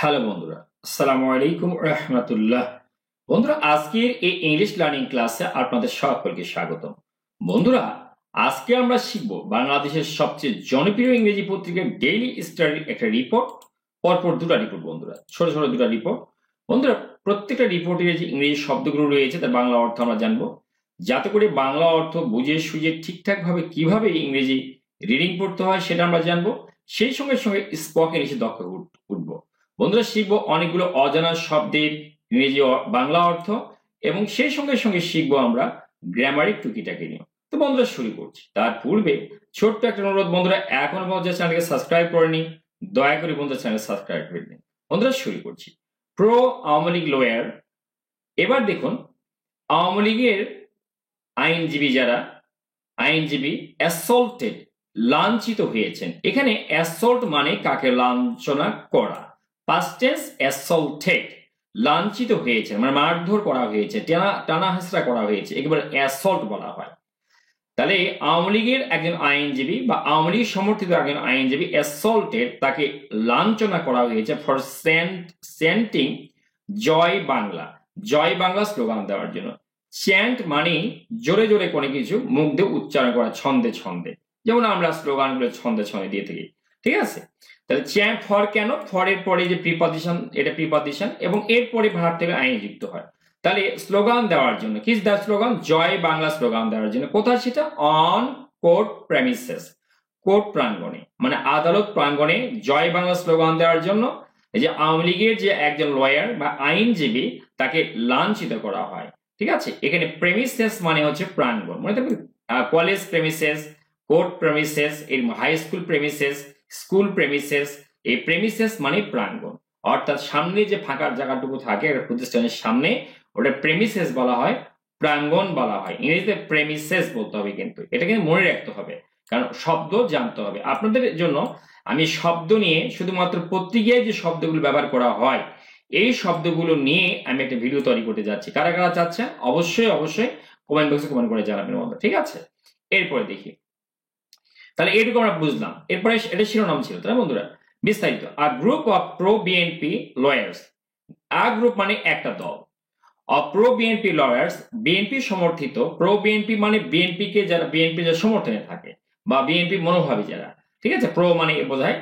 Hello বন্ধুরা, আসসালামু আলাইকুম রাহমাতুল্লাহ। বন্ধুরা, আজকের এই ইংলিশ লার্নিং ক্লাসে আপনাদের সকলকে স্বাগতম। বন্ধুরা, আজকে আমরা শিখব বাংলাদেশের সবচেয়ে জনপ্রিয় ইংরেজি পত্রিকা ডেইলি স্টাডির একটা রিপোর্ট। পরপর দুটো রিপোর্ট বন্ধুরা, ছোট ছোট দুটো রিপোর্ট। বন্ধুরা, প্রত্যেকটা রিপোর্টের যে ইংরেজি শব্দগুলো রয়েছে তার বাংলা অর্থ আমরা জানবো, যাতে করে বাংলা অর্থ বুঝে সুঝে ঠিকঠাক ভাবে কিভাবে ইংরেজি রিডিং পড়তে হয় সেটা আমরা জানবো। সেই সঙ্গে সঙ্গে স্পোকেন ইংলিশে দক্ষ উঠবো। বন্ধুরা, শিখবো অনেকগুলো অজানা শব্দের ইংরেজি বাংলা অর্থ, এবং সেই সঙ্গে সঙ্গে শিখবো আমরা গ্রামারিক টুকিটাকি নিয়ে। তো বন্ধুরা, শুরু করছি। তার পূর্বে ছোট্ট একটা অনুরোধ, বন্ধুরা এখনো পর্যন্ত চ্যানেলকে সাবস্ক্রাইব করেনি, দয়া করে বন্ধুরা চ্যানেল সাবস্ক্রাইব করে দিন। বন্ধুরা, শুরু করছি। Pro Awami League lawyer. এবার দেখুন, আওয়ামী লীগের আইনজীবী যারা আইনজীবী অ্যাসল্টেড লাঞ্ছিত হয়েছেন। এখানে অ্যাসল্ট মানে কাকে লাঞ্ছনা করা, পাস্ট টেন্স অ্যাসল্টেড, লাঞ্ছিত হয়েছে মানে মারধর করা হয়েছে, টানা হেঁচড়া করা হয়েছে, একেবারে অ্যাসল্ট বলা হয়। তাহলে আওয়ামী লীগের একজন আইনজীবী বা আওয়ামী লীগ সমর্থিত একজন আইনজীবী অ্যাসল্টেড, তাকে লাঞ্ছনা করা হয়েছে ফর সেন্টিং জয় বাংলা, জয় বাংলা স্লোগান দেওয়ার জন্য। চ্যান্ট মানে জোরে জোরে কোনো কিছু মুখ দিয়ে উচ্চারণ করা ছন্দে ছন্দে, যেমন আমরা স্লোগানগুলো ছন্দে ছন্দে দিয়ে থাকি, ঠিক আছে। তাহলে চ্যান্ট ফর কেন, ফরের পরে যে প্রিপজিশন, এটা প্রিপজিশন, এবং এরপরে ভার্ব থেকে আইন যুক্ত হয়। তাহলে স্লোগান দেওয়ার জন্য, কি দ্য স্লোগান, জয় বাংলা স্লোগান দেওয়ার জন্য। কোথায় সেটা, অন কোর্ট প্রেমিসেস, কোর্ট প্রাঙ্গণে মানে আদালত প্রাঙ্গণে জয় বাংলা স্লোগান দেওয়ার জন্য এই যে আওয়ামী লীগের যে একজন লয়ার বা আইনজীবী, তাকে লাঞ্ছিত করা হয়, ঠিক আছে। এখানে প্রেমিসেস মানে হচ্ছে প্রাঙ্গণ, মানে কলেজ প্রেমিসেস, কোর্ট প্রেমিসেস, এর high school premises, school premises. এই প্রেমিসেস মানে প্রাঙ্গণ, অর্থাৎ সামনে যে ফাঁকা জায়গাটুকু থাকে একটা প্রতিষ্ঠানের সামনে, ওটা প্রেমিসেস বলা হয়, প্রাঙ্গণ বলা হয়। ইংরেজিতে প্রেমিসেস বলতে হবে, কিন্তু এটা কিন্তু মনে রাখতে হবে, কারণ শব্দ জানতে হবে। আপনাদের জন্য আমি শব্দ নিয়ে শুধুমাত্র পত্রিকায় যে শব্দগুলো ব্যবহার করা হয়, এই শব্দগুলো নিয়ে আমি একটা ভিডিও তৈরি করতে যাচ্ছি। কারা কারা চাচ্ছেন অবশ্যই অবশ্যই কমেন্ট বক্সে কমেন্ট করে জানাবেন বন্ধু, ঠিক আছে। এরপরে দেখি, তাহলে এটুকু আমরা বুঝলাম। এরপরে এটা শিরোনাম ছিল, তাই বন্ধুরা। বিস্তারিত, a group of pro BNP lawyers. A group মানে একটা দল, of pro BNP lawyers, BNP সমর্থিত। প্রো বিএনপি মানে বিএনপি কে যারা, বিএনপি যারা সমর্থনে থাকে বা বিএনপি মনোভাবী যারা, ঠিক আছে। প্রো মানে বোঝায়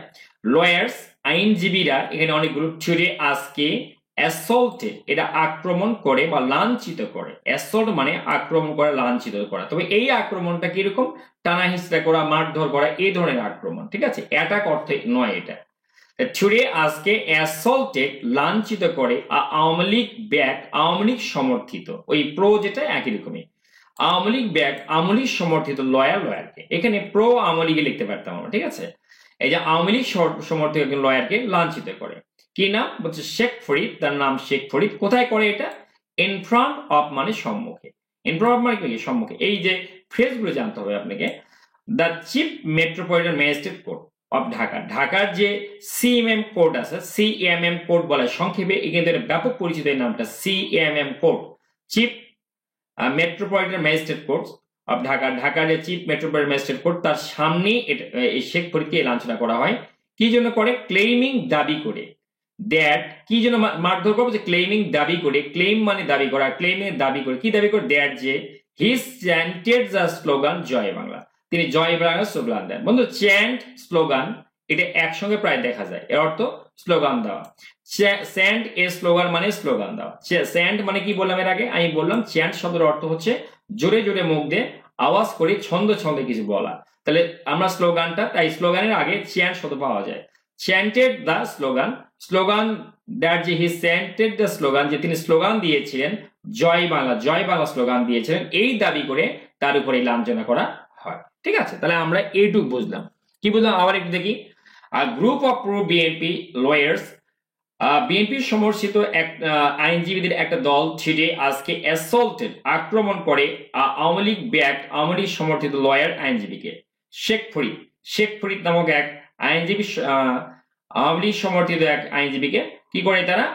লয়ার্স, আইনজীবীরা। এখানে অনেকগুলো ছুড়ে আজকে অ্যাসল্টেড, এটা আক্রমণ করে বা লাঞ্ছিত করে। অ্যাসল্ট মানে আক্রমণ করে, লাঞ্ছিত করা। তবে এই আক্রমণটা কিরকম, টানা হিঁচড়া করা, মারধর করা, এই ধরনের আক্রমণ, ঠিক আছে। অ্যাটাক অর্থে নয় এটা। ছুড়ে আজকে অ্যাসল্টেড লাঞ্ছিত করে আওয়ামী লীগ ব্যাক, আওয়ামী লীগ সমর্থিত, ওই প্রো যেটা একই রকমই, আওয়ামী লীগ ব্যাক, আওয়ামী লীগ সমর্থিত লয়ারকে। এখানে প্রো আওয়ামী লীগে লিখতে পারতাম আমরা, ঠিক আছে। এই যে আওয়ামী লীগ সমর্থিত একজন লয়ারকে লাঞ্ছিত করে। কি নাম বলছে, শেখ ফরিদ, তার নাম শেখ ফরিদ। কোথায় করে এটা, ইন ফ্রন্ট অফ মানে সম্মুখে, ইন ফ্রন্ট অফ মানে কি সম্মুখে। এই যে ফ্রেজগুলো জানতে হবে আপনাকে। The chief metropolitan magistrate court of Dhaka, ঢাকার যে সিএমএম কোর্ট আছে, সিএমএম কোর্ট বলে সংক্ষেপে, কিন্তু ব্যাপক পরিচিত এই নামটা CMM court, chief metropolitan magistrate court of Dhaka, ঢাকার যে চিফ মেট্রোপলিটন ম্যাজিস্ট্রেট কোর্ট, তার সামনে এই শেখ ফরিদকে লাঞ্ছনা করা হয়। কি জন্য করে, ক্লেমিং দাবি করে, দ্যাট, কি জন্য মারধর করবো, যে ক্লেমিং দাবি করে, ক্লেম মানে দাবি করা, ক্লেমে দাবি করে, কি দাবি করে, দ্যাট যে হি চ্যান্টেড দ্য স্লোগান জয় বাংলা, তিনি জয় বাংলা স্লোগান দেন। বন্ধু, চ্যান্ট স্লোগান এটা একসঙ্গে প্রায় দেখা যায়, এর অর্থ স্লোগান দেওয়া। স্যান্ড এ স্লোগান মানে স্লোগান দেওয়া। স্যান্ড মানে কি বললাম এর আগে, আমি বললাম চ্যান্ট শব্দের অর্থ হচ্ছে জোরে জোরে মুখ দিয়ে আওয়াজ করে ছন্দে ছন্দে কিছু বলা। তাহলে আমরা স্লোগানটা, তাই স্লোগানের আগে চ্যান্ট শব্দ পাওয়া যায়। চ্যান্টেড দ্য স্লোগান, স্লোগান দ্যাট যে হি চ্যান্টেড দ্য স্লোগান, যে তিনি স্লোগান দিয়েছিলেন জয় বাংলা, জয় বাংলা স্লোগান দিয়েছিলেন, এই দাবি করে তার উপরে লাঞ্ছনা করা হয়, ঠিক আছে। তাহলে আমরা এইটুকু বুঝলাম। কি বুঝলাম আবার একটু দেখি। আর group of pro BNP lawyers, BNP সমর্থিত এক আইনজীবীদের একটা দল ছিটে আজকে অ্যাসল্টেড আক্রমণ করে আওয়ামী লীগ ব্যাক, আওয়ামী লীগ সমর্থিত লয়ার আইনজীবীকে, শেখ ফরিদ। শেখ ফরিদ নামক এক আইনজীবী, আওয়ামী লীগ সমর্থিত এক আইনজীবীকে কি করে তারা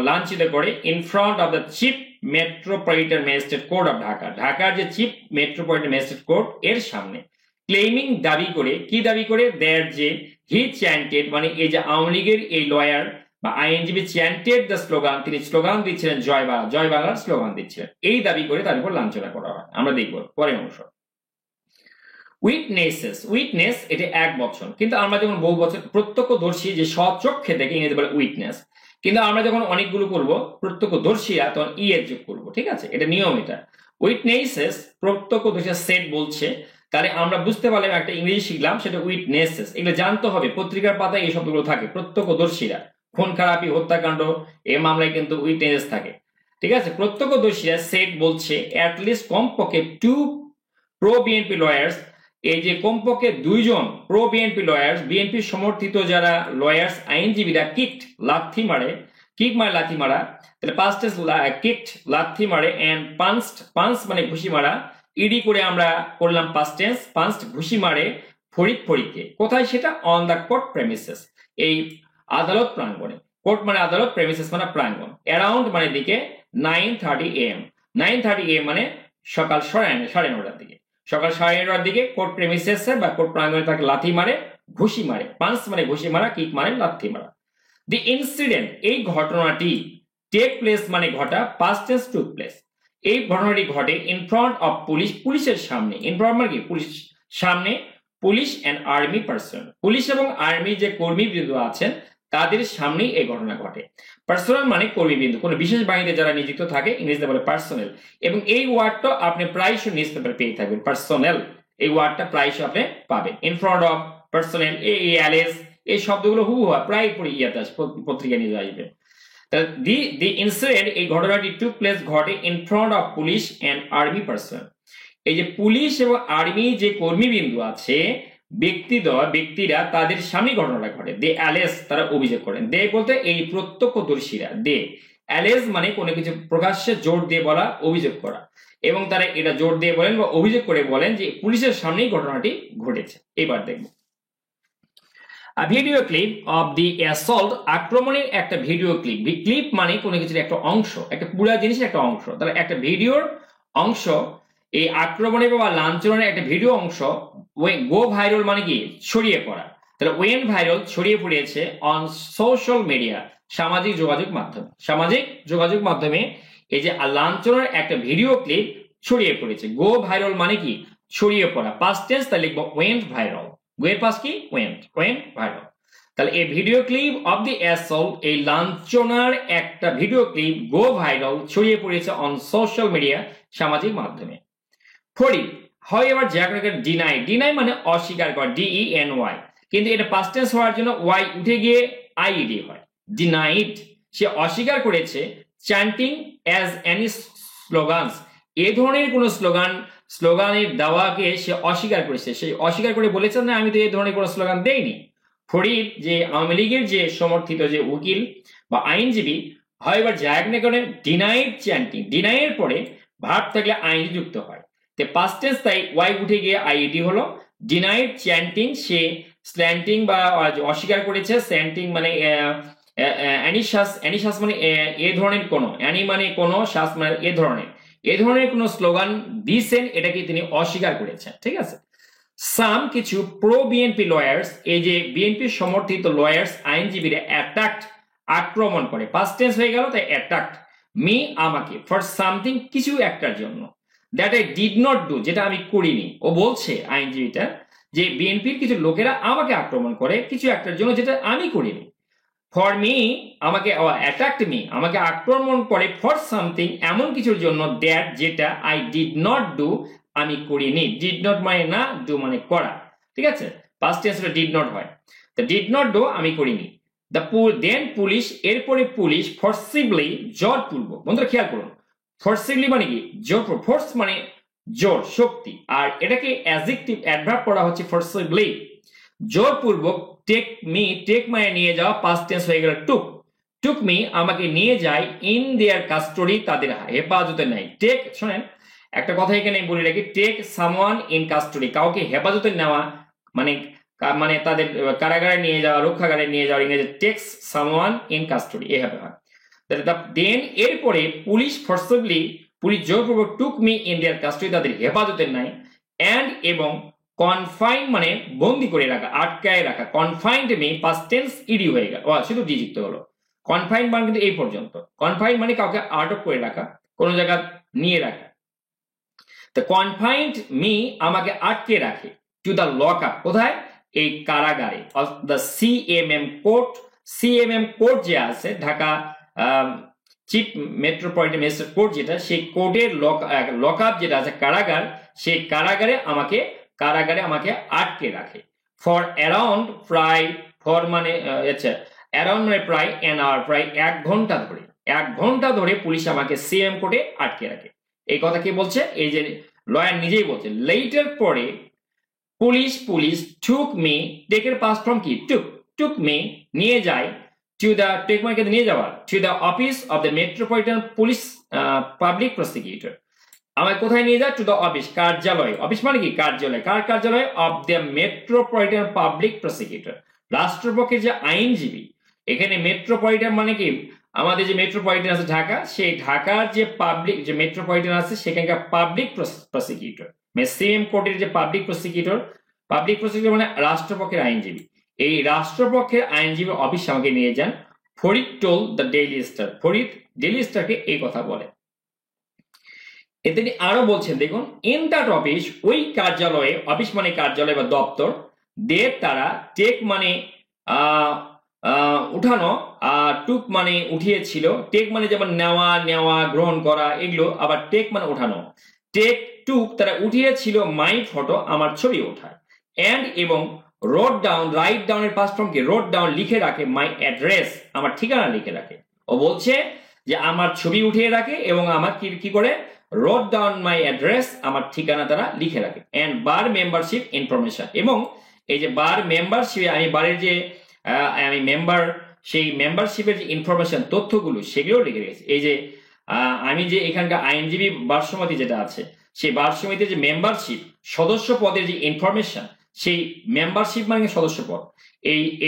লাঞ্ছিত করে, in front of the chief metropolitan magistrate court of Dhaka, ঢাকার যে চিফ মেট্রোপলিটন ম্যাজিস্ট্রেট কোর্ট এর সামনে। ক্লেমিং দাবি করে, কি দাবি করে, দ্যাট যে হি চ্যান্টেড মানে এই যে আওয়ামী লীগের এই লয়ার বা আইএনজিবি চ্যান্টেড দ্য স্লোগান, তিনি স্লোগান দিচ্ছিলেন জয় বাংলা, জয় বাংলার স্লোগান দিচ্ছিলেন, এই দাবি করে তার উপর লাঞ্ছনা করা হয়। আমরা দেখব পরের অংশ। উইটনেসেস, উইটনেস এটা এক বচন, কিন্তু আমরা যখন বহু বচন প্রত্যক্ষদর্শী যে স্বচক্ষে দেখে ইংরেজি বলে উইটনেস, কিন্তু আমরা যখন অনেকগুলো করব প্রত্যক্ষদর্শীরা তখন ই এর যোগ করবো, ঠিক আছে, এটা নিয়ম। এটা উইটনেসেস প্রত্যক্ষদর্শী সেট বলছে, তাহলে আমরা বুঝতে পারলাম একটা ইংরেজি শিখলাম, সেটা উইটনেসেস। এগুলো জানতে হবে, পত্রিকার পাতায় এই শব্দগুলো থাকে। প্রত্যক্ষদর্শীরা, খুন খারাপি হত্যাকাণ্ড এই মামলায় কিন্তু উইটনেস থাকে, ঠিক আছে। প্রত্যক্ষদর্শীরা সেট বলছে অ্যাটলিস্ট কমপক্ষে 2 প্রো বিএনপি লয়ার্স, এই যে কমপক্ষে 2জন প্রো বিএনপি লয়ার্স, বিএনপি সমর্থিত যারা লয়ার্স আইনজীবীরা কিকড লাথি মারে, কিক মানে লাথি মারা, তাহলে পাস্ট কিকড লাথি মারে এন্ড পাঞ্চড, পাঞ্চ মানে ঘুষি মারা, ইডি করে আমরা করলাম পাস্ট টেন্স, পাঞ্চড ঘুষি মারে ফরিদ ফরিদকে। কোথায় সেটা? অন দ্য কোর্ট প্রেমিসেস, এই আদালত প্রাঙ্গণে। কোর্ট মানে আদালত, প্রেমিসেস মানে প্রাঙ্গণ। অ্যারাউন্ড মানে দিকে 9:30 AM, 9:30 AM মানে সকাল 9:30টার দিকে, সকাল 9:30টার দিকে কোর্ট প্রেমিসেসে বা কোর্ট প্রাঙ্গণে তাকে লাথি মারে, ঘুষি মারে। পাঞ্চ মানে ঘুষি মারা, কিক মানে লাথি মারা। দি ইনসিডেন্ট, এই ঘটনাটি, টেক প্লেস মানে ঘটা, পাস্ট টেন্স টুক প্লেস, এই ঘটনাটি ঘটে ইন ফ্রন্ট অফ পুলিশ, পুলিশের সামনে। ইন ফ্রন্ট মানে কি? পুলিশ সামনে, police and army person, police এবং আর্মি যে কর্মীবৃন্দ আছেন তাদের সামনেই এই ঘটনা ঘটে। পার্সোনাল মানে কর্মীবৃন্দ, কোন বিশেষ বাহিনীতে যারা নিযুক্ত থাকে, ইংরেজিতে বলে পার্সোনেল। এবং এই ওয়ার্ডটা আপনি প্রায়শই নিউজ পেপারে পেয়ে থাকবেন, পার্সোনেল, এই ওয়ার্ডটা প্রায়শই আপনি পাবেন। In front of, personnel, ALS, এই শব্দগুলো হুবহু প্রায় পড়ে ইয়াতে আসবে, পত্রিকা নিয়ে আসবে। দি ইনসিডেন্ট, এই ঘটনাটি টুক প্লেস ঘটে in front of police and army person, এই যে পুলিশ এবং আর্মি যে কর্মীবিন্দু আছে, ব্যক্তিরা তাদের সামনে ঘটনাটা ঘটে। দে অ্যালেজ, তারা অভিযোগ করেন। দে বলতে এই প্রত্যক্ষদর্শীরা, দে অ্যালেজ মানে কোনো কিছু প্রকাশ্যে জোর দিয়ে বলা, অভিযোগ করা, এবং তারা এটা জোর দিয়ে বলেন বা অভিযোগ করে বলেন যে পুলিশের সামনেই ঘটনাটি ঘটেছে। এবার দেখব video clip of the assault, আক্রমণের একটা ভিডিও ক্লিপ। ক্লিপ মানে কোনো কিছুর একটা অংশ, একটা পুরো জিনিসের একটা অংশ, তাহলে একটা ভিডিওর অংশ, এই আক্রমণের বা লাঞ্ছনের একটা ভিডিও অংশ গো ভাইরাল মানে কি? ছড়িয়ে পড়া। তাহলে ওয়েন ভাইরাল, ছড়িয়ে পড়েছে অন সোশ্যাল মিডিয়া, সামাজিক যোগাযোগ মাধ্যমে। সামাজিক যোগাযোগ মাধ্যমে এই যে লাঞ্ছনের একটা ভিডিও ক্লিপ ছড়িয়ে পড়েছে। গো ভাইরাল মানে কি? ছড়িয়ে পড়া। পাস্ট টেন্স তাহলে লিখবো ওয়েন্ট ভাইরাল, গোয়ের পাস কি? Went viral. তাহলে এই video clip of the assault, এই লাঞ্ছনার একটা ভিডিও ক্লিপ গো ভাইরাল, ছড়িয়ে পড়েছে অন সোশ্যাল মিডিয়া, সামাজিক মাধ্যমে। ফরিদ, however জ্যাকটাকে ডিনাই, ডিনাই মানে অস্বীকার করা, DENY, কিন্তু এটা পাস্ট টেন্স হওয়ার জন্য ওয়াই উঠে গিয়ে IED হয়। ডিনাইড, সে অস্বীকার করেছে, চ্যান্টিং অ্যাজ এনি স্লোগানস, এ ধরনের কোন স্লোগানের দেওয়াকে সে অস্বীকার করেছে। সে অস্বীকার করে বলেছে না, আমি তো এই ধরনের কোনো স্লোগান দেইনি। ফরিদ যে আওয়ামী লীগের যে সমর্থিত যে উকিল বা আইনজীবী, however জ্যাকটাকে ডিনাইড চ্যান্টিং, ডিনাইয়ের পরে ভার্ব থাকলে আইনি যুক্ত হয়, পাস্ট টেন্স তাই ওয়াই উঠে গিয়ে IED হলো। ডিনাইড চ্যান্টিং, সে স্ল্যান্টিং বা অস্বীকার করেছে, স্ল্যান্টিং মানে অ্যানিশাস মানে এ ধরনের কোন, অ্যানি মানে কোন, শাস মানে এ ধরনের কোন স্লোগান দিয়েছেন, এটাকে তিনি অস্বীকার করেছেন, ঠিক আছে। সাম কিছু প্রো বিএনপি লয়ার্স, এই যে বিএনপি সমর্থিত লয়ার্স আইনজীবীরা অ্যাটাকড, আক্রমণ করে, পাস্ট টেন্স হয়ে গেল, তাই অ্যাটাকড মি আমাকে, ফর সামথিং কিছু একটার জন্য, that I did not do, যেটা আমি করিনি। ও বলছে আইনজীবীটা যে বিএনপির কিছু লোকেরা আমাকে আক্রমণ করে কিছু একটার জন্য, যেটা আমি করিনি। ফর মি, আমাকে, অ্যাটাকড মি, আমাকে আক্রমণ করে, ফর সামথিং এমন কিছুর জন্য, দ্যাট যেটা, আই ডিড নট ডু আমি করিনি। ডিড নট মানে না, ডু মানে করা, ঠিক আছে। পাস্ট টেন্সে ডিড নট হয়, তো ডিড নট ডু আমি করিনি। দেন পুলিশ, এরপরে পুলিশ, ফোর্সিবলি জোরপূর্বক, বন্ধুরা খেয়াল করুন, ফোর্সিবলি মানে কি? জোর, ফোর্স মানে জোর, শক্তি, আর এটাকে অ্যাডজেক্টিভ অ্যাডভার্ব করা হচ্ছে ফোর্সিবলি, জোরপূর্বক। টেক মি, টেক মানে নিয়ে যাওয়া, পাস্ট টেন্স হয়ে গেল টুক, টুক মি আমাকে নিয়ে যায়, ইন দেয়ার কাস্টডি তাদের হেফাজতে নেয়। টেক, শোনেন একটা কথা এখানে বলে রাখি, টেক সামওয়ান ইন কাস্টডি, কাউকে হেফাজতে নেওয়া মানে মানে তাদের কারাগারে নিয়ে যাওয়া, রক্ষাগারে নিয়ে যাওয়া, ইংরেজি টেক্স সামওয়ান ইন কাস্টডি, এভাবে হয়। দেন এরপরে পুলিশ ফোর্সিবলি, পুলিশ জোরপূর্বক took me in their custody তাদের হেফাজতে নেয়, এন্ড এবং কনফাইন মানে বন্দি করে রাখা, আটকায় রাখা, confined me past tense ED হয়ে গেল, শুধু ডি যুক্ত হলো। কনফাইন মানে কিন্তু এই পর্যন্ত, কনফাইন মানে কাউকে আটক করে রাখা, কোনো জায়গা নিয়ে রাখা। তো কনফাইন্ড মি আমাকে আটকে রাখে টু দ্য লক আপ, কোথায়? এই কারাগারে, the CMM court. CMM court যে আছে Dhaka chief metropolitan magistrate court, যেটা সেই কোর্টের লক আপ যেটা আছে কারাগার, সেই কারাগারে আমাকে আটকে রাখে ফর অ্যারাউন্ড প্রায়, ফর মানে আচ্ছা অ্যারাউন্ড মানে প্রায় অ্যান আওয়ার, প্রায় 1 ঘন্টা ধরে পুলিশ আমাকে সিএম কোর্টে আটকে রাখে। এই কথা কি বলছে? এই যে লয়ার নিজেই বলছে। লেটার পরে পুলিশ টুক মি, টেকের পাস্ট ফর্ম কি? টুক মি, নিয়ে যায়, টু দ্য, টেক মানে নিয়ে যাওয়া, to the office of the metropolitan police public prosecutor. আমায় কোথায় নিয়ে যায়? টু দ্য অফিস, কার্যালয়। অফিস মানে কি? কার্যালয়। কার কার্যালয়? Of the metropolitan public prosecutor, রাষ্ট্রপক্ষের যে আইনজীবী। এখানে মেট্রোপলিটন মানে কি? আমাদের যে মেট্রোপলিটন আছে ঢাকা, সেই ঢাকার যে পাবলিক যে মেট্রোপলিটন আছে সেখানকার পাবলিক প্রসিকিউটর, সিএম কোর্টের যে পাবলিক প্রসিকিউটর মানে রাষ্ট্রপক্ষের আইনজীবী। এই রাষ্ট্রপক্ষের আইনজীবী অফিস আমাকে নিয়ে যান। Farid told the daily star, Farid daily স্টারকে এই কথা বলে। তিনি আরো বলছেন, দেখুন, ইন দ্যাট অফিস, ওই কার্যালয়ে, অফিস মানে কার্যালয় বা দপ্তর, তারা টেক মানে উঠানো, আর টুক মানে উঠিয়েছিল। টেক মানে যেমন নেওয়া গ্রহণ করা, এগুলো। আবার টেক মানে উঠানো। টেক টুক তারা উঠিয়েছিল মাই ফটো, আমার ছবি ওঠায়। এন্ড এবং রোড ডাউন, রাইট ডাউনের পাস্ট ফর্ম কি? রোড ডাউন, লিখে রাখে, মাই অ্যাড্রেস, আমার ঠিকানা লিখে রাখে। ও বলছে যে আমার ছবি উঠিয়ে রাখে এবং আমার কি করে? রোড ডাউন মাই অ্যাড্রেস, আমার ঠিকানা তারা লিখে রাখে। এন্ড বার মেম্বারশিপ ইনফরমেশন, এবং এই যে বার মেম্বারশিপে আমি বারের যে আমি মেম্বার, সেই মেম্বারশিপের যে ইনফরমেশন, তথ্যগুলো, সেগুলো লিখে রেখেছি। এই যে আমি যে এখানকার আইনজীবী বার সমিতি যেটা আছে, সেই বার সমিতির যে মেম্বারশিপ, সদস্য পদের যে ইনফরমেশন, সেই মেম্বারশিপ মানে সদস্য পদ,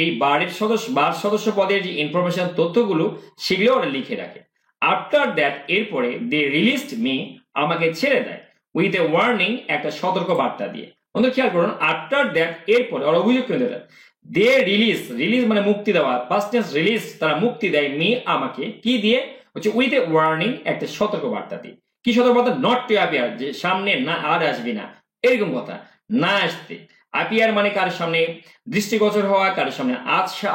এই বার সদস্য পদের যে ইনফরমেশন, তথ্যগুলো, সেগুলো ওরা লিখে রাখে। আফটার দ্যাট, এরপরে, দে রিলিজড মি, আমাকে ছেড়ে দেয়, উইথ এ ওয়ার্নিং, একটা সতর্ক বার্তা দিয়ে। বন্ধু খেয়াল করুন, আফটার দ্যাট, এরপরে ওরা অভিযোগ করে দেয়, দে রিলিজ মানে মুক্তি দেওয়া, পাস্ট টেন্স রিলিজ, তারা মুক্তি দেয়, মি আমাকে, কি দিয়ে? হচ্ছে উইথ এ ওয়ার্নিং, একটা সতর্ক বার্তা দিয়ে। কি সতর্ক বার্তা? নট টু অ্যাপিয়ার, যে সামনে না আর আসবি না, এরকম কথা, না আসতে। অ্যাপিয়ার মানে কার সামনে দৃষ্টিগোচর হওয়া, কার সামনে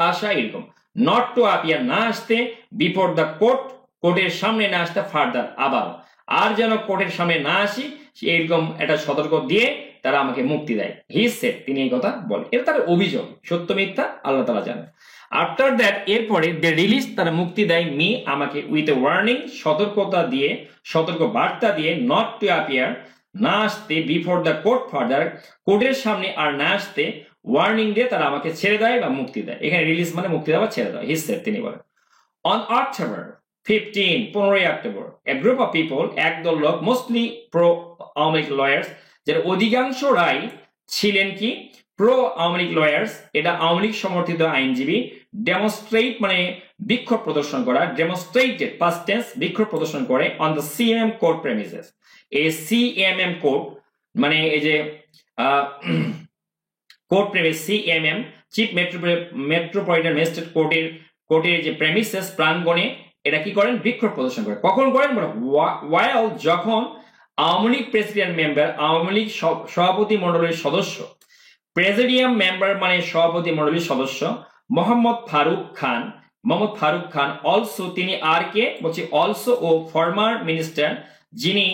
আসা, এরকম। নট টু অ্যাপিয়ার, না আসতে, বিফোর দ্য কোর্ট, কোর্টের সামনে না আসতে, ফার্দার, আবার, আর যেন কোর্টের সামনে না আসি, এরকম একটা সতর্ক দিয়ে তারা আমাকে মুক্তি দেয়। হি সেড, তিনি এই কথা বলে। এটা তার অভিযোগ, সত্য মিথ্যা আল্লাহ তাআলা জানেন। আফটার দ্যাট, এরপরে, দে রিলিজ, তারা মুক্তি দেয়, মি আমাকে, উইথ এ ওয়ার্নিং, সতর্ক বার্তা দিয়ে, নট টু অ্যাপিয়ার, না আসতে, বিফোর দ্য কোর্ট, ফার্দার, কোর্টের সামনে আর না আসতে, ওয়ার্নিং দিয়ে তারা আমাকে ছেড়ে দেয় বা মুক্তি দেয়। এখানে রিলিজ মানে মুক্তি দেওয়া, ছেড়ে দেওয়া। হি সেড, তিনি বলেন। On October 15, 15 October, A group of people, একদল লোক, mostly pro Awami League lawyers, যার অধিকাংশ রায় ছিলেন কি? প্রো আওয়ামী লীগ লয়ার্স, এটা আওয়ামী লীগ সমর্থিত আইনজীবী। ডেমনস্ট্রেট মানে বিক্ষোভ প্রদর্শন করা, ডেমনস্ট্রেটেড পাস্ট টেন্স, বিক্ষোভ প্রদর্শন করে, on the CMM court premises. এই সিএমএম কোর্ট মানে এই যে court premise, CMM, chief metropolitan magistrate কোর্টের যে প্রেমিসেস, প্রাঙ্গণে, এটা কি করেন? বিক্ষোভ প্রদর্শন করে। কখন করেন? ওয়াইল, যখন আওয়ামী লীগ প্রেসিডেন্ট মেম্বার, আওয়ামী লীগ সভাপতি মণ্ডলীর সদস্য, প্রেসিডিয়াম মেম্বার মানে সভাপতি মণ্ডলীর সদস্য, মোহাম্মদ ফারুক খান, অলসো, তিনি আর কে বলছি, অলসো ও ফরমার মিনিস্টার, যিনি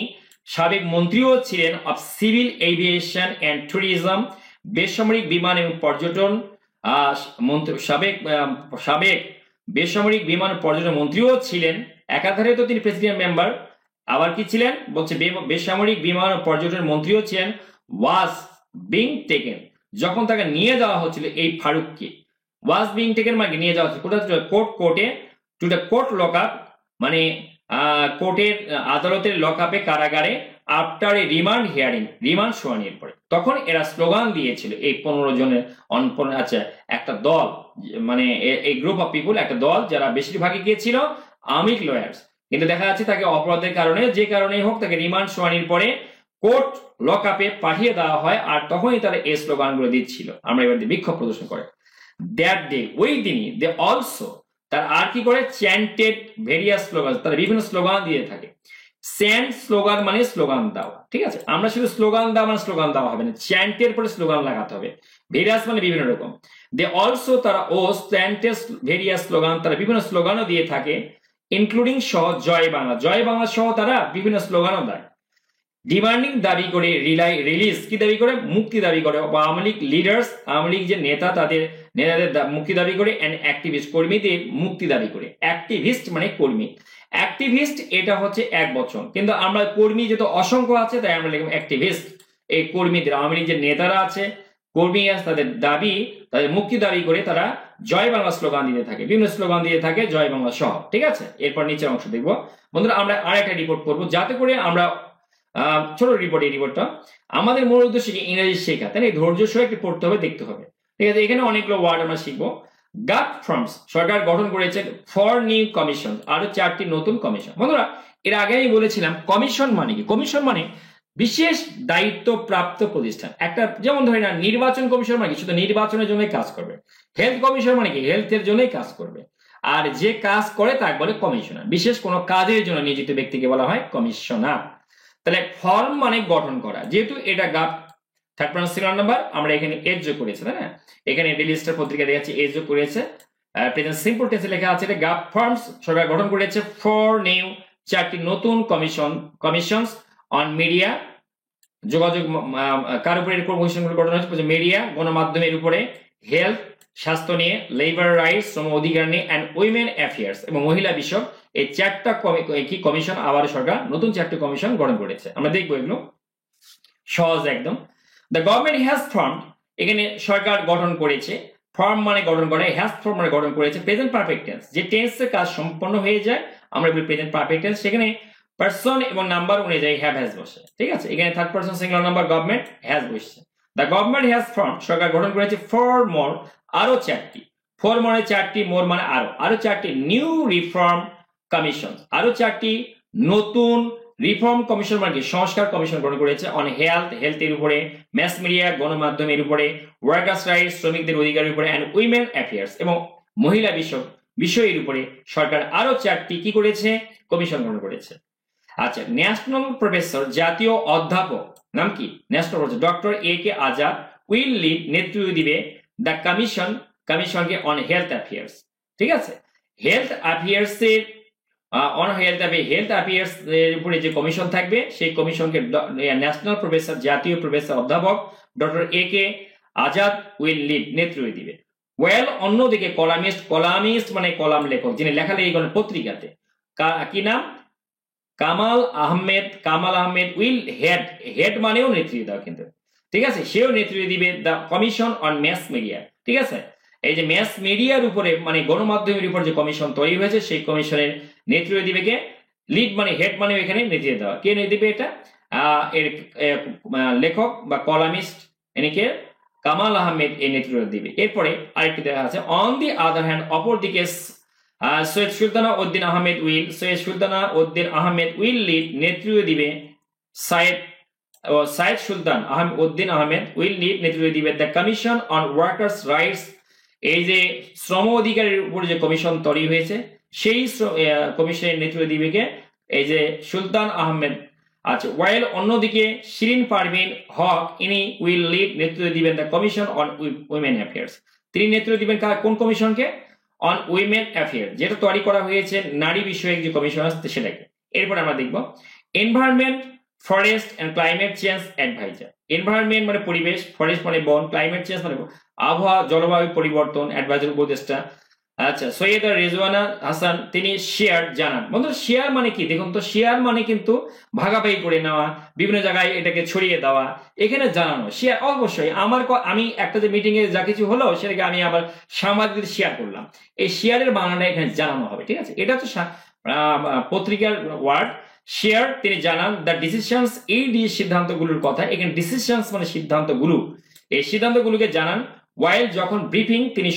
সাবেক মন্ত্রীও ছিলেন, of civil aviation and tourism, বেসামরিক বিমান এবং পর্যটন, সাবেক বেসামরিক বিমান পর্যটন মন্ত্রীও ছিলেন। একাধারে তো তিনি প্রেসিডেন্ট মেম্বার, আবার কি ছিলেন? বলছে বেসামরিক বিমান ও পর্যটন মন্ত্রীও ছিলেন। ওয়াজ বিং টেকেন, যখন তাকে নিয়ে যাওয়া হচ্ছিল, এই ফারুককে, ওয়াজ বিং টেকেন মানে নিয়ে যাওয়া হচ্ছিল কোথায়? কোর্টে, to the court lock up, মানে কোর্টের আদালতের লক আপে, কারাগারে, after a remand hearing, remand শুনানির পরে। তখন এরা স্লোগান দিয়েছিল, এই 15 জনের, আচ্ছা, একটা দল, মানে এই গ্রুপ অফ পিপুল, একটা দল, যারা বেশিরভাগই গিয়েছিল আওয়ামী লীগ লয়ার্স, কিন্তু দেখা যাচ্ছে তাকে অপরাধের কারণে, যে কারণেই হোক, তাকে রিমান্ড শুনানির পরে কোর্ট লক আপে পাঠিয়ে দেওয়া হয়। আর তখনই তারা এই স্লোগানগুলো দিচ্ছিল, আমরা এবার বিক্ষোভ প্রদর্শন করে। দ্যাট ডে, ওই দিনই, দে অলসো, তার আর কি করে চ্যান্টেড ভেরিয়াস স্লোগান, তারা বিভিন্ন স্লোগান দিয়ে থাকে। চ্যান্ট স্লোগান মানে স্লোগান দেওয়া, ঠিক আছে। আমরা শুধু স্লোগান দেওয়া মানে স্লোগান দেওয়া হবে না, চ্যান্টের পরে স্লোগান লাগাতে হবে। ভেরিয়াস মানে বিভিন্ন রকম। দে অলসো তারা ও চ্যান্টেড ভেরিয়াস স্লোগান, তারা বিভিন্ন স্লোগানও দিয়ে থাকে, ইনক্লুডিং সহ জয় বাংলা, জয় বাংলা সহ তারা বিভিন্ন স্লোগানও দেয়। ডিমান্ডিং দাবি করে রিলিজ, কি দাবি করে, মুক্তি দাবি করে। আওয়ামী লীগ লিডার্স, আওয়ামী লীগ যে নেতা তাদের নেতাদের মুক্তি দাবি করে, এন্ড অ্যাক্টিভিস্ট কর্মীদের মুক্তি দাবি করে। অ্যাক্টিভিস্ট মানে কর্মী, অ্যাক্টিভিস্ট এটা হচ্ছে এক বচন, কিন্তু আমরা কর্মী যেহেতু অসংখ্য আছে তাই আমরা লিখব অ্যাক্টিভিস্ট। এই কর্মীদের, আওয়ামী লীগ যে নেতারা আছে, কর্মী আছে, তাদের দাবি, তাদের মুক্তি দাবি করে তারা জয় বাংলা স্লোগান দিতে থাকে, বিভিন্ন স্লোগান দিয়ে থাকে জয় বাংলা সহ, ঠিক আছে। এরপর নিচের অংশ দেখবো বন্ধুরা, আমরা আরেকটা রিপোর্ট করবো যাতে করে আমরা ছোট রিপোর্ট, এই রিপোর্টটা আমাদের মূল উদ্দেশ্য কি ইংরেজি শেখা, তাই না, ধৈর্য সহ একটু পড়তে হবে, দেখতে হবে, ঠিক আছে। এখানে অনেকগুলো ওয়ার্ড আমরা শিখবো। গাভ ফর্মস, সরকার গঠন করেছে ফর নিউ কমিশন, আরো 4টি নতুন কমিশন। বন্ধুরা এর আগে আমি বলেছিলাম কমিশন মানে কি, কমিশন মানে বিশেষ দায়িত্ব প্রাপ্ত প্রতিষ্ঠান একটা, যেমন ধরে না নির্বাচন কমিশন মানে কি শুধু নির্বাচনের জন্যই কাজ করবে, হেলথ কমিশন মানে কি হেলথের জন্যই কাজ করবে, আর যে কাজ করে তাকে বলে কমিশনার, বিশেষ কোনো কাজের জন্য নিয়োজিত ব্যক্তিকে বলা হয় কমিশনার। তাহলে ফর্ম মানে গঠন করা, যেহেতু এটা gov third person singular number, আমরা এখানে এজ যোগ করেছি, তাই না, এখানে ডেইলি স্টার পত্রিকা দেখাচ্ছে এজ যোগ করেছে, প্রেজেন্ট সিম্পল টেন্সে লেখা আছে গাভ ফর্মস, সরকার গঠন করেছে ফর নিউ 4টি নতুন কমিশনস অন মিডিয়া, যোগাযোগ কার উপরে কমিশনগুলো গঠন হয়েছে, মিডিয়া গণমাধ্যমের উপরে, হেলথ স্বাস্থ্য নিয়ে, লেবার রাইটস শ্রম অধিকার নিয়ে, অ্যান্ড উইমেন অ্যাফেয়ার্স এবং মহিলা বিষয়ক, এই 4টা কি কমিশন আবার সরকার নতুন 4টি কমিশন গঠন করেছে। আমরা দেখবো এগুলো সহজ একদম। দ্য গভর্নমেন্ট হ্যাজ ফর্মড, এখানে সরকার গঠন করেছে, ফর্ম মানে গঠন করে, হ্যাজ ফর্ম মানে গঠন করেছে প্রেজেন্ট পারফেক্ট টেন্স, যে টেন্সের কাজ সম্পন্ন হয়ে যায় আমরা বলি প্রেজেন্ট পারফেক্ট টেন্স, সেখানে পারসন এবং নাম্বার অনুযায়ী হ্যাভ হ্যাজ বসে, ঠিক আছে। এখানে third person singular number government has বসছে। দ্য গভর্নমেন্ট হ্যাজ ফর্ম, সরকার গঠন করেছে ফর মোর, আরো 4টি, ফর মানে 4টি, মোর মানে আরো 4টি নিউ রিফর্ম কমিশন, আরো 4টি নতুন রিফর্ম কমিশন মানে সংস্কার কমিশন গঠন করেছে অন হেলথ, হেলথের উপরে, ম্যাস মিডিয়া গণমাধ্যমের উপরে, ওয়ার্কার্স রাইটস শ্রমিকদের অধিকারের উপরে, অ্যান্ড উইমেন অ্যাফেয়ার্স এবং মহিলা বিষয়ের উপরে সরকার আরো 4টি কি করেছে কমিশন গঠন করেছে। আচ্ছা, ন্যাশনাল প্রফেসর জাতীয় অধ্যাপক নাম কি, national professor doctor A K Azad will lead নেতৃত্ব দিবে দ্য কমিশনকে অন হেলথ অ্যাফেয়ার্স, ঠিক আছে। হেলথ অ্যাফেয়ার্স এর হেলথ অ্যাফেয়ার্স এর উপরে যে কমিশন থাকবে সেই কমিশনকে ন্যাশনাল প্রফেসর জাতীয় প্রফেসর অধ্যাপক doctor A K Azad will lead নেতৃত্ব দিবে। ওয়েল অন্যদিকে কলামিস্ট মানে কলাম লেখক, যিনি লেখালেখি করেন পত্রিকাতে, কি নাম, কামাল আহমেদ উইল হেড মানেও নেতৃত্ব দেওয়া কিন্তু, ঠিক আছে, সেও নেতৃত্ব দিবে the commission on mass media, ঠিক আছে। এই যে ম্যাস মিডিয়ার উপরে মানে গণমাধ্যমের উপর যে কমিশন তৈরি হয়েছে সেই কমিশনের নেতৃত্ব দিবে কে, লিড মানে হেড মানে এখানে নেতৃত্ব দেওয়া, কে দিবে এটা, এর লেখক বা কলামিস্ট এনেকে কামাল আহমেদ এই নেতৃত্ব দিবে। এরপরে আরেকটি দেখা আছে অন দি আদার হ্যান্ড, অপর দিকে সৈয়দ সুলতানা উদ্দিন আহমেদ উইল লিড নেতৃত্ব দিবে, সাইদ সুলতান উদ্দিন আহমেদ উইল লিড নেতৃত্ব দিবে the commission on workers rights, এই যে শ্রম অধিকারের উপর যে কমিশন তৈরি হয়েছে সেই কমিশনের নেতৃত্ব দিবে কে, এই যে সুলতান আহমেদ। আচ্ছা, ওয়াইল অন্যদিকে শিরিন পারভিন হক ইনি উইল লিড নেতৃত্ব দিবেন the commission on women affairs, তিনি নেতৃত্ব দিবেন কোন কমিশনকে, অন উইমেন অ্যাফেয়ার, যেটা তৈরি করা হয়েছে নারী বিষয়ক যে কমিশন আছে সেটাকে। এরপর আমরা দেখব environment forest and climate change adviser, environment মানে পরিবেশ, ফরেস্ট মানে বন, ক্লাইমেট চেঞ্জ মানে আবহাওয়া জলবায়ু পরিবর্তন, অ্যাডভাইজার উপদেষ্টা। আচ্ছা, সৈয়দা রেজওয়ানা হাসান তিনি শেয়ার জানান। বন্ধুরা শেয়ার মানে কি দেখুন তো, শেয়ার মানে কিন্তু ভাগাভাগি করে নেওয়া, বিভিন্ন জায়গায় এটাকে ছড়িয়ে দেওয়া, এখানে জানানো শেয়ার। অবশ্যই আমি একটা যে মিটিং এ যা কিছু হলো সেটাকে আমি আবার সাংবাদিকদের শেয়ার করলাম, এই শেয়ারের বাংলাটা এখানে জানানো হবে, ঠিক আছে। এটা হচ্ছে পত্রিকার ওয়ার্ড শেয়ার, তিনি জানান দ্য ডিসিশনস, এই সিদ্ধান্তগুলোর কথা, এখানে ডিসিশনস মানে সিদ্ধান্তগুলো, এই সিদ্ধান্তগুলোকে জানান। ওয়াইল যখন ব্রিফিং, তিনি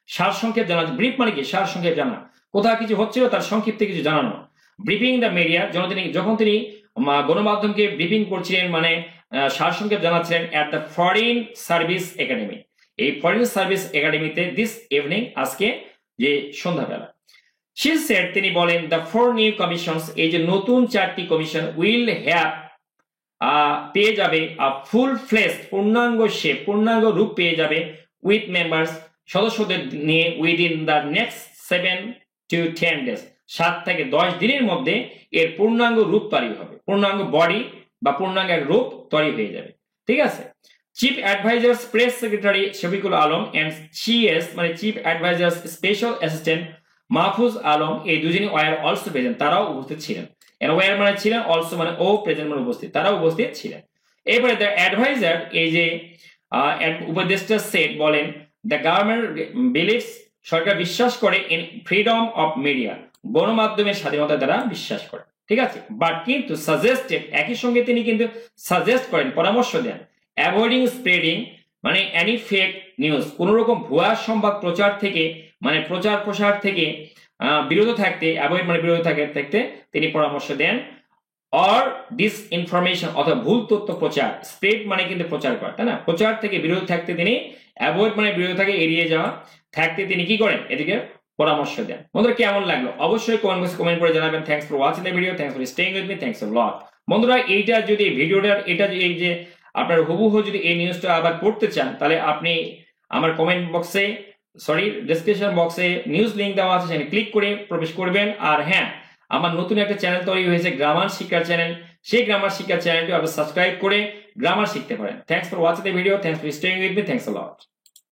সারসংক্ষেপ জানান, ব্রিফ মানে কি সারসংক্ষেপ জানা, কোথাও কিছু হচ্ছিল তার সংক্ষিপ্তে কিছু জানানো। ব্রিফিং দ্য মিডিয়া, যখন তিনি গণমাধ্যমকে ব্রিফিং করছিলেন মানে সারসংক্ষেপ জানাচ্ছিলেন at the foreign service academy, এই ফরেন সার্ভিস একাডেমিতে দিস ইভিনিং, আজকে যে সন্ধ্যাবেলা। She said, তিনি বলেন, the 4 new commissions, এই যে নতুন 4টি কমিশন will have পেয়ে যাবে ফুল ফ্লেশ, পূর্ণাঙ্গ রূপ পেয়ে যাবে উইথ মেম্বার্স, সদস্যদের নিয়ে within the next 7 to 10 days, 7 থেকে 10 দিনের মধ্যে এর পূর্ণাঙ্গ রূপ তৈরি হবে, পূর্ণাঙ্গ বডি বা পূর্ণাঙ্গ রূপ তৈরি হয়ে যাবে। ঠিক আছে। Chief advisers press secretary Shafiqul Alam and CS মানে chief advisers special assistant Mahfuz Alam, এই দুজনই ওয়ার অলসো প্রেজেন্ট, তারাও উপস্থিত ছিলেন। ওয়ার মানে ছিলেন, অলসো মানে ও প্রেজেন্ট মানে উপস্থিত, তারাও উপস্থিত ছিলেন। এরপরে দ্য অ্যাডভাইজার, এই যে উপদেষ্টা সেট বলেন, দ্য গভর্নমেন্ট বিলিভস, সরকার বিশ্বাস করে, ইন ফ্রিডম অফ মিডিয়া, গণমাধ্যমের স্বাধীনতা দ্বারা বিশ্বাস করে। ঠিক আছে। বাট কিন্তু সাজেস্টেড, একই সঙ্গে তিনি কিন্তু সাজেস্ট করেন, পরামর্শ দেন, অ্যাভয়েডিং স্প্রেডিং মানে এনি ফেক নিউজ, কোন রকম ভুয়া সংবাদ প্রচার থেকে মানে প্রচার প্রসার থেকে বিরত থাকতে, অ্যাভয়েড মানে বিরত থাকতে তিনি পরামর্শ দেন। অর ডিস ইনফরমেশন অথবা ভুল তথ্য প্রচার, স্প্রেড মানে কিন্তু প্রচার করা, তাই না, প্রচার থেকে বিরত থাকতে তিনি, অ্যাভয়েড মানে বিরত থেকে এড়িয়ে যাওয়া, থাকতে তিনি কি করেন, এদিকে পরামর্শ দেন। বন্ধুরা কেমন লাগলো অবশ্যই কমেন্ট করে জানাবেন। Thanks for watching the video, thanks for staying with me, thanks a lot. বন্ধুরা এইটা যদি ভিডিওটার এটা এই যে আপনার হুবহু যদি এই নিউজটা আবার পড়তে চান, তাহলে আপনি আমার কমেন্ট বক্সে ডেসক্রিপশন বক্সে নিউজ লিংক দেওয়া আছে, সেখানে ক্লিক করে প্রবেশ করবেন। আর হ্যাঁ, আমার নতুন একটা চ্যানেল তৈরি হয়েছে, গ্রামার শিক্ষার চ্যানেল, সেই গ্রামার শিক্ষার চ্যানেলটি আপনি সাবস্ক্রাইব করে গ্রামার শিখতে পারেন। Thanks for watching the video, thanks for staying with me, thanks a lot.